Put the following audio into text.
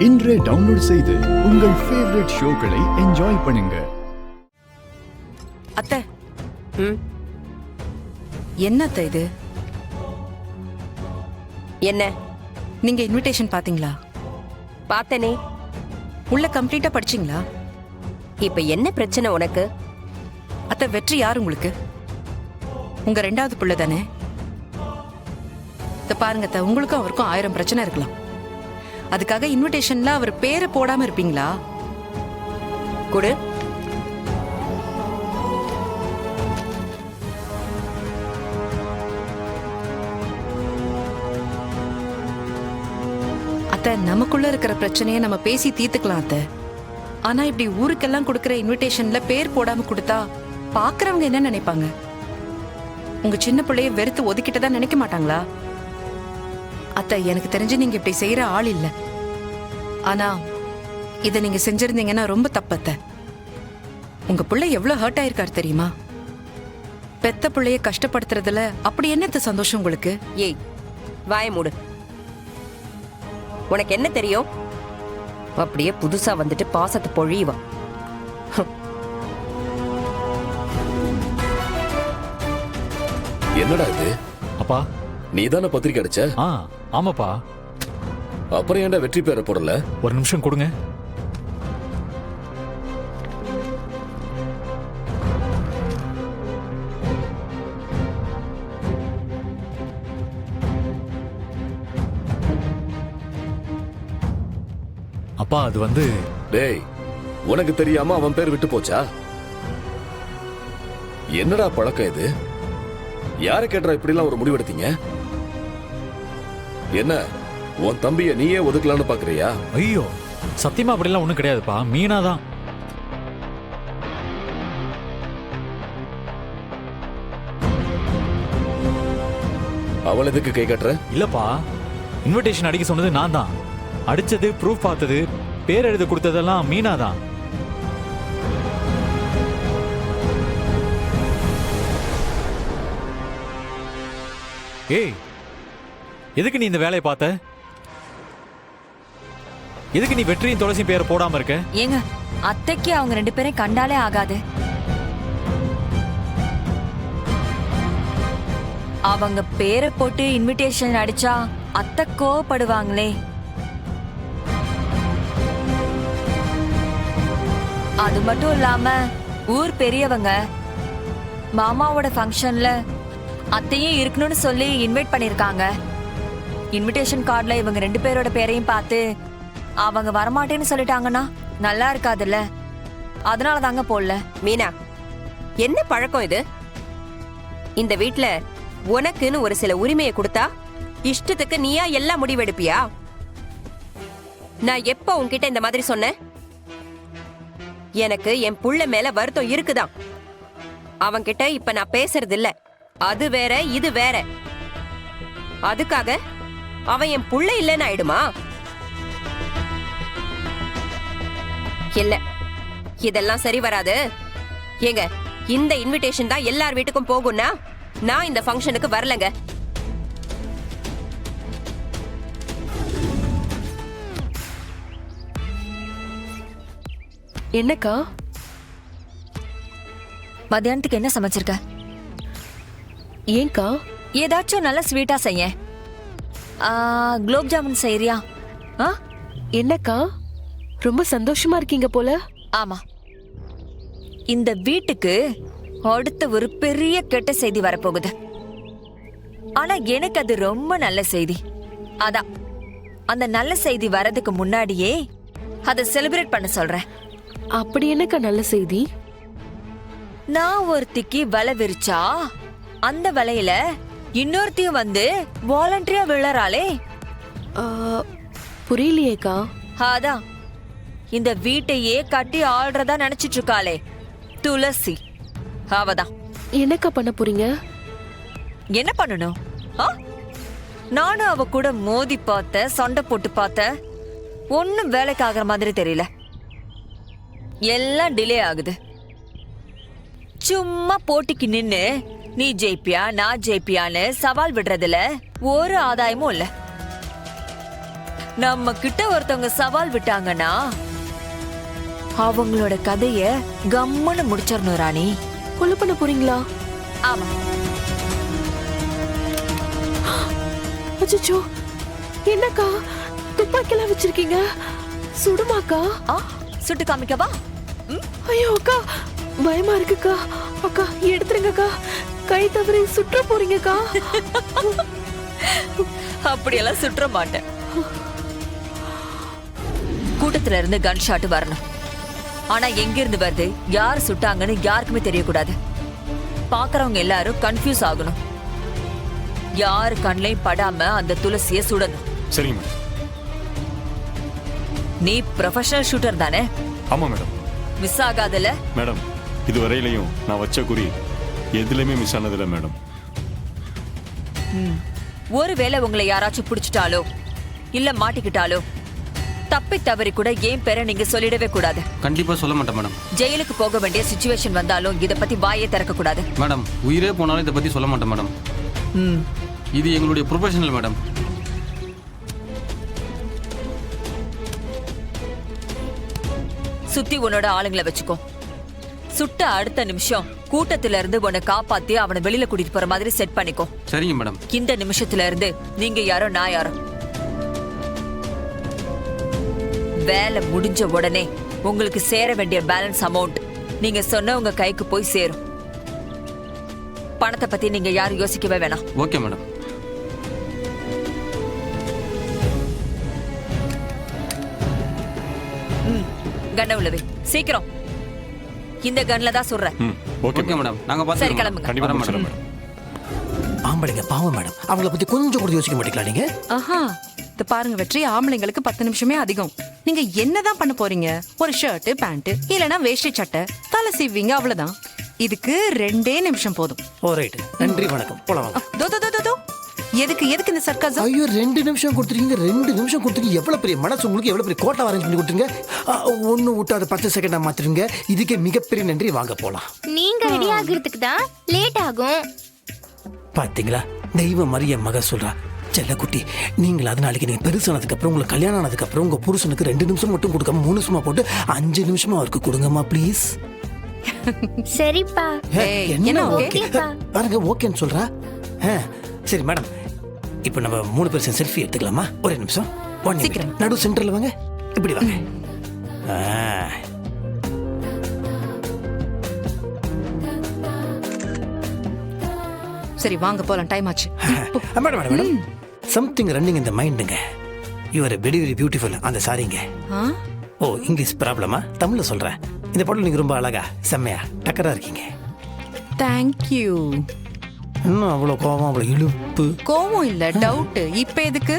இன்றே டவுன்லோட் செய்து உங்கள் ஃபேவரட் ஷோக்களை என்ஜாய் பண்ணுங்க. அத்தை, என்ன இது? என்ன? நீங்க இன்விடேஷன் பாத்தீங்களா? பார்த்தனே. உள்ள கம்ப்ளீட்டா படிச்சீங்களா? இப்ப என்ன பிரச்சனை உனக்கு? அத்தை, வெற்றி யார் உங்களுக்கு? உங்க ரெண்டாவது புள்ள தானே? பாருங்க அத்தை, உங்களுக்கும் அவருக்கும் 1000 பிரச்சனை இருக்கலாம். அதுக்காக இன்விடேஷன்ல அவர் பேரை போடாம இருப்பீங்களா? கொடு. அத்தை, நமக்குள்ள இருக்கிற பிரச்சனையை நம்ம பேசி தீர்த்துக்கலாம் அத்தை. ஆனா இப்படி ஊருக்கெல்லாம் கொடுக்கிற இன்விடேஷன்ல பேர் போடாம கொடுத்தா பாக்குறவங்க என்ன நினைப்பாங்க? உங்க சின்ன பிள்ளைய வெறுத்து ஒதுக்கிட்டதா நினைக்க மாட்டாங்களா? அத்தை, எனக்கு தெரிஞ்சு நீங்க இப்படி செய்யற ஆள் இல்ல. ஆனா இத நீங்க செஞ்சிருந்தீங்கன்னா ரொம்ப தப்பத்த. உங்க பிள்ளை எவ்வளவு ஹர்ட் ஆயிருக்காரு தெரியுமா? பெத்த பிள்ளைய கஷ்டப்படுத்துறதுல அப்படி என்னத்த சந்தோஷம் உங்களுக்கு? ஏய், வாய மூடு. உனக்கு என்ன தெரியும்? அப்படியே புதுசா வந்துட்டு பாசத்தை பொழிவா. என்னடா இது? அப்பா, நீதானே பத்திரிக்கை அடிச்ச? ஆமாப்பா. அப்புறம் ஏன்டா வெற்றி பேரை போடல? ஒரு நிமிஷம் கொடுங்க. அப்பா, அது வந்து... டேய், உனக்கு தெரியாம அவன் பேர் விட்டு போச்சா? என்னடா பழக்கம் இது? யாரை கேட்டா இப்படிலாம் ஒரு முடிவெடுத்தீங்க? என்ன, உன் தம்பிய நீயே ஒதுக்கலான்னு பாக்குறியா? ஐயோ, சத்தியமா அப்படிலாம் ஒண்ணும் கிடையாதுப்பா. மீனா தான். அவள் எதுக்கு கை கட்டுற? இல்லப்பா, இன்விடேஷன் அடிக்க சொன்னது நான் தான். அடிச்சது, ப்ரூஃப் பார்த்தது, பேர் எழுத கொடுத்ததெல்லாம் மீனா தான். ஏய், எதுக்கு நீ இந்த வேலையை பார்த்த? எதுக்கு நீ வெற்றியும் துளசியும் பேரை போடாம இருக்க? ஏங்க, அத்தைக்கு அவங்க 2 பேரும் கண்டாலே ஆகாது. அவங்க பேரை போட்டு இன்விடேஷன் அடிச்சா அத்தை கோவப்படுவாங்களே. அது மட்டும் இல்லாம ஊர் பெரியவங்க மாமாவோட ஃபங்க்ஷன்ல அத்தையும் இருக்கணும்னு சொல்லி இன்வைட் பண்ணிருக்காங்க. இன்விடேஷன் கார்டுல இவங்க 2 பேரோட பேரையும் பார்த்து அவங்க வரமாட்டேன்னு சொல்லிட்டாங்கன்னா நல்லா இருக்காதுல்ல. அதனால தாங்க போடல. மீனா, என்ன பழக்கம் இது? இந்த வீட்ல உனக்குன்னு ஒரு சில உரிமையை கொடுத்தா இஷ்டத்துக்கு நீயா எல்லாம் முடிவெடுப்பியா? நான் எப்ப உன்கிட்ட இந்த மாதிரி சொன்னேன்? எனக்கு என் புள்ள மேல வருத்தம் இருக்குதான். அவன்கிட்ட இப்ப நான் பேசுறது இல்ல. அது வேற, இது வேற. அதுக்காக அவன் என் புள்ள இல்லைன்னு ஆயிடுமா? இல்ல, இதெல்லாம் சரி வராது. ஏங்க, இந்த இன்விடேஷன் தான் எல்லார் வீட்டுக்கும் போகும்னா நான் இந்த ஃபங்க்ஷனுக்கு வரலங்க. என்னக்கா? மத்தியானத்துக்கு என்ன சமைச்சிருக்க? ஏன்கா? ஏதாச்சும் நல்ல ஸ்வீட்டா செய்ய. குலோப் ஜாமுன் செய்யறியா? என்னக்கா, ரொம்ப சந்தோஷமா இருக்கீங்க போல. ஆமா, இந்த வீட்டுக்கு அடுத்த ஒரு பெரிய கெட்ட செய்தி வரப்போகுது. ஆனா எனக்கு அது ரொம்ப நல்ல செய்தி. அதான் அந்த நல்ல செய்தி வரதுக்கு முன்னாடியே அதை செலிப்ரேட் பண்ண சொல்றேன். அப்படி என்னக்கா நல்ல செய்தி? நான் ஒருத்திக்கு வலை விரிச்சா அந்த வலையில இன்னொருத்தையும் வந்து வாலண்டரியா விழறாளே. புரியலையேக்கா. அதான் இந்த வீட்டையே கட்டி ஆள்றதா நினைச்சிட்டு இருக்காளே துளசி, அவதான். என்னக்கா பண்ண போறீங்க? என்ன பண்ணணும்? நானும் அவ கூட மோதி பார்த்த, சண்டை போட்டு பார்த்த, ஒன்னும் வேலைக்கு ஆகிற மாதிரி தெரியல. எல்லாம் டிலே ஆகுது. சும்மா போட்டிக்கு நின்னு நீ ஜெயிப்பியா நான் ஜெயிப்பியான்னு சவால் விடுறதுல ஒரு ஆதாயமும் இல்ல. நம்ம கிட்ட ஒருத்தவங்க சவால் விட்டாங்கன்னா அவங்களோட கதைய கம்முன்னு முடிச்சிடணும் ராணி. கொலை பண்ண போறீங்களா? ஆமா. அச்சச்சோ, என்னக்கா துப்பாக்கிலாம் வச்சிருக்கீங்க? சுடுமாக்கா? சுட்டு காமிக்கவா? ஐயோ அக்கா, பயமா இருக்குக்கா. அக்கா எடுத்துருங்கக்கா, கை தவறி சுற்ற போறீங்கக்கா. அப்படியெல்லாம் சுற்ற மாட்டேன். கூட்டத்துல இருந்து கன் ஷாட் வரணும். ஆனா எங்க இருந்து வருது, யார் சுட்டாங்கன்னு யாருக்குமே தெரியக்கூடாது. பாக்குறவங்க எல்லாரும் கன்ஃபியூஸ் ஆகணும். யாரு கண்ணையும் படாம அந்த துளசிய சுடணும். சரிங்க மேடம். நீ ப்ரொஃபஷனல் ஷூட்டர் தானே? ஆமா மேடம். மிஸ் ஆகாதல? மேடம், இதுவரையிலையும் நான் வச்ச குறி எதுலையுமே மிஸ் ஆனதில்லை மேடம். ஒருவேளை உங்களை யாராச்சும் பிடிச்சிட்டாலோ இல்ல மாட்டிக்கிட்டாலோ தப்பி தவறி கூட ஏன் பேரை நீங்க சொல்லிடவே கூடாது. கண்டிப்பா சொல்ல மாட்டேன் மேடம். ஜெயிலுக்கு போக வேண்டிய சிச்சுவேஷன் வந்தாலும் இத பத்தி வாயே திறக்க கூடாது. மேடம், உயிரே போனாலும் இதை பத்தி சொல்ல மாட்டேன் மேடம். இது எங்களுடைய ப்ரொஃபஷனல் மேடம். சுத்தி உன்னோட ஆளுங்களை வச்சுக்கோ. சுட்ட அடுத்த நிமிஷம் கூட்டத்துல இருந்து உன்னை காப்பாத்தி அவனை வெளியில கூட்டிட்டு போற மாதிரி செட் பண்ணிக்கோ. சரிங்க மேடம். இந்த நிமிஷத்துல இருந்து நீங்க யாரோ நான் யாரோ. வேலை முடிஞ்ச உடனே உங்களுக்கு சேர வேண்டிய பேலன்ஸ் அமௌண்ட் நீங்க சொன்ன உங்க கைக்கு போய் சேரும். பணத்தை பத்தி நீங்க யாரும் யோசிக்கவே வேணாம். Okay madam. கண்ண உள்ளவே சீக்கிரம். இந்த கன்ல தான் சொல்றேன். Okay okay madam. நாங்க சரி, பார்த்து கிளம்புங்க. கண்டிப்பா வரேன் முடிச்சிடறேன் மேடம். மேடம். ஆம்பளைங்க பாவம் மேடம், அவங்கள பத்தி கொஞ்சம் கூட யோசிக்க மாட்டீங்களா நீங்க? ஆஹா, இது பாருங்க வெற்றி, ஆம்பளைங்களுக்கு 10 நிமிஷமே அதிகம். நீங்க என்னதான் பண்ண போறீங்க? ஒரு ஷர்ட் பேண்ட் இல்லனா வேஷ்டி சட்டை தலை சீவிங்க, அவ்வளவுதான். இதுக்கு 2 நிமிஷம் போதும். ஓ ரைட், நன்றி வணக்கம், போலாம் வாங்க. தோ தோ தோ, தோ தோ. எதுக்கு இந்த சர்க்காசம்? ஐயோ 2 நிமிஷம் கொடுத்துருக்கீங்க, 2 நிமிஷம் கொடுத்துருக்கீங்க. எவ்வளவு பெரிய மனசு உங்களுக்கு, எவ்வளவு பெரிய கோட்டை அரேஞ்ச் பண்ணி கொடுத்துருங்க. ஒன்னு விட்டு அதை 10 செகண்டா மாத்திருங்க. இதுக்கே மிகப்பெரிய நன்றி. வாங்க போலாம். நீங்க ரெடி ஆகுறதுக்கு தான் லேட் ஆகும். பாத்தீங்களா, தெய்வம் மாதிரி என் மக சொல்றா. செல்லக்குட்டி, நீங்கள் அதனால நீங்க பெருசானதுக்கு அப்புறம், உங்களுக்கு கல்யாணம் ஆனதுக்கு அப்புறம் உங்க புருஷனுக்கு 2 நிமிஷம் மட்டும் கொடுக்காம 3 நிமிஷமா போட்டு 5 நிமிஷமா அவருக்கு கொடுங்கம்மா ப்ளீஸ். சரிப்பா. என்ன ஓகே ஓகேப்பா. பாருங்க, ஓகேன்னு சொல்றா. சரி மேடம், இப்போ நம்ம 3 பேரும் செல்ஃபி எடுத்துக்கலாமா? ஒரே நிமிஷம். சீக்கிரம். நடு சென்டர்ல வாங்க, இப்படி வாங்க. சரி வாங்க போலாம், டைம் ஆச்சு. Madam madam madam, something running இந்த மைண்டுங்க. You are very very beautiful. அந்த சாரிங்க. ஆ? ஓ, இங்கிலீஷ் ப்ராப்ளமா? தமிழ்ல சொல்றேன். இந்த பாடல் நீங்க ரொம்ப அழகா செம்மையா டக்கரா இருக்கீங்க. Thank you. இன்னும் அவ்வளோ கோவம், அவ்வளோ இழுப்பு. கோவம் இல்ல, டவுட். இப்ப எதுக்கு?